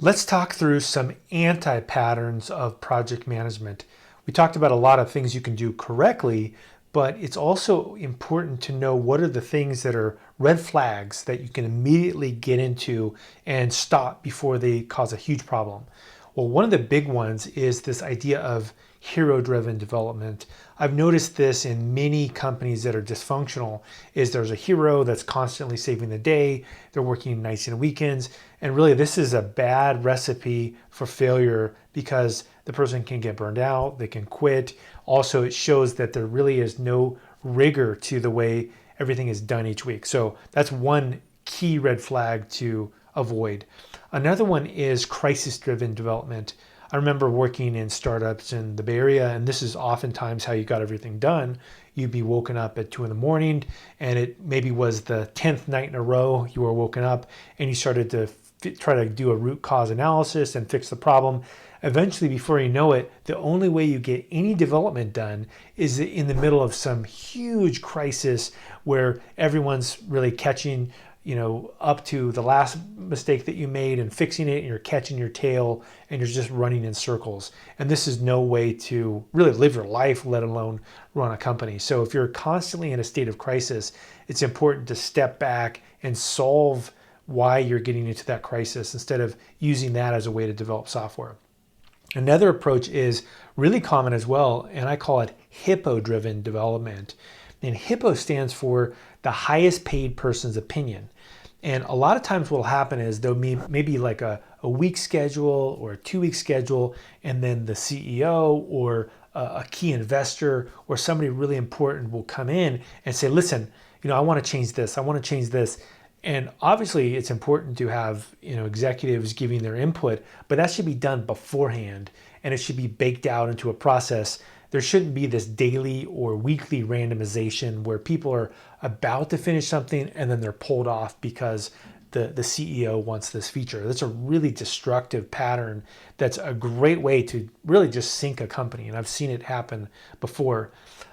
Let's talk through some anti-patterns of project management. We talked about a lot of things you can do correctly, but it's also important to know what are the things that are red flags that you can immediately get into and stop before they cause a huge problem. Well, one of the big ones is this idea of hero-driven development. I've noticed this in many companies that are dysfunctional is there's a hero that's constantly saving the day, they're working nights and weekends, and really this is a bad recipe for failure because the person can get burned out, they can quit. Also, it shows that there really is no rigor to the way everything is done each week. So that's one key red flag to avoid. Another one is crisis-driven development. I remember working in startups in the Bay Area, and this is oftentimes how you got everything done. You'd be woken up at 2 in the morning, and it maybe was the 10th night in a row you were woken up, and you started to try to do a root cause analysis and fix the problem. Eventually, before you know it, the only way you get any development done is in the middle of some huge crisis where everyone's really catching up to the last mistake that you made and fixing it, and you're catching your tail and you're just running in circles. And this is no way to really live your life, let alone run a company. So if you're constantly in a state of crisis, it's important to step back and solve why you're getting into that crisis instead of using that as a way to develop software. Another approach is really common as well, and I call it Hippo-driven development. And Hippo stands for the highest paid person's opinion. And a lot of times what will happen is there'll be maybe like a week schedule or a 2-week schedule, and then the CEO or a key investor or somebody really important will come in and say, listen, I want to change this. I want to change this. And obviously it's important to have executives giving their input, but that should be done beforehand and it should be baked out into a process. There shouldn't be this daily or weekly randomization where people are about to finish something and then they're pulled off because the CEO wants this feature. That's a really destructive pattern. That's a great way to really just sink a company. And I've seen it happen before.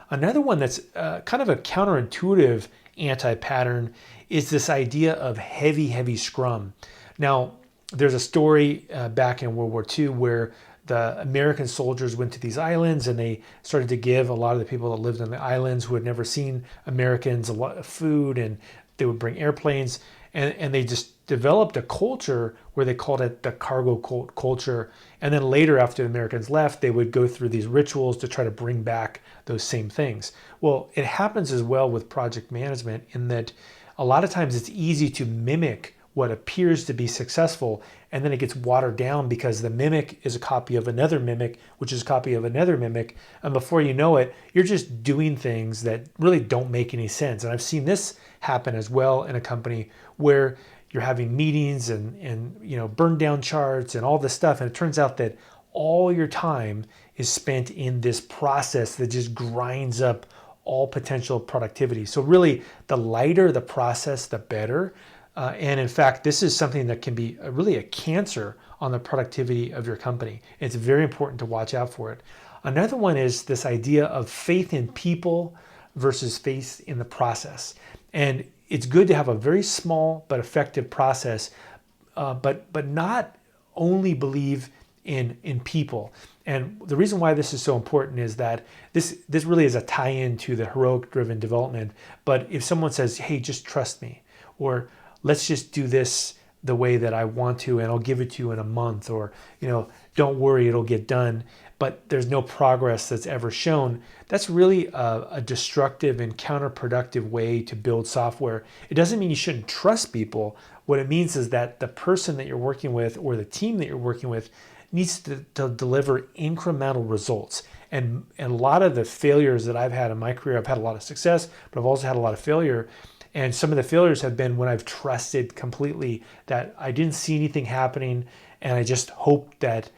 Another one that's kind of a counterintuitive anti-pattern is this idea of heavy Scrum. Now, there's a story back in World War II where the American soldiers went to these islands and they started to give a lot of the people that lived on the islands who had never seen Americans a lot of food, and they would bring airplanes, and they just developed a culture where they called it the cargo culture. And then later, after the Americans left, they would go through these rituals to try to bring back those same things. Well, it happens as well with project management in that a lot of times it's easy to mimic what appears to be successful, and then it gets watered down because the mimic is a copy of another mimic, which is a copy of another mimic, and before you know it, you're just doing things that really don't make any sense. And I've seen this happen as well in a company where you're having meetings and burn down charts and all this stuff, and it turns out that all your time is spent in this process that just grinds up all potential productivity. So really, the lighter the process, the better. And in fact, this is something that can be really a cancer on the productivity of your company. It's very important to watch out for it. Another one is this idea of faith in people versus faith in the process. And it's good to have a very small but effective process, but not only believe in people. And the reason why this is so important is that this really is a tie-in to the heroic-driven development. But if someone says, hey, just trust me, or let's just do this the way that I want to, and I'll give it to you in a month, or, don't worry, it'll get done, but there's no progress that's ever shown, that's really a destructive and counterproductive way to build software. It doesn't mean you shouldn't trust people. What it means is that the person that you're working with or the team that you're working with needs to deliver incremental results. And a lot of the failures that I've had in my career, I've had a lot of success, but I've also had a lot of failure. And some of the failures have been when I've trusted completely that I didn't see anything happening, and I just hoped that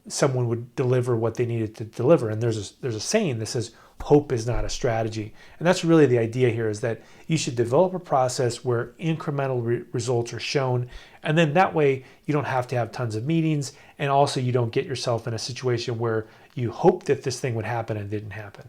someone would deliver what they needed to deliver. And there's a saying that says hope is not a strategy, and that's really the idea here, is that you should develop a process where incremental results are shown, and then that way you don't have to have tons of meetings, and also you don't get yourself in a situation where you hope that this thing would happen and didn't happen.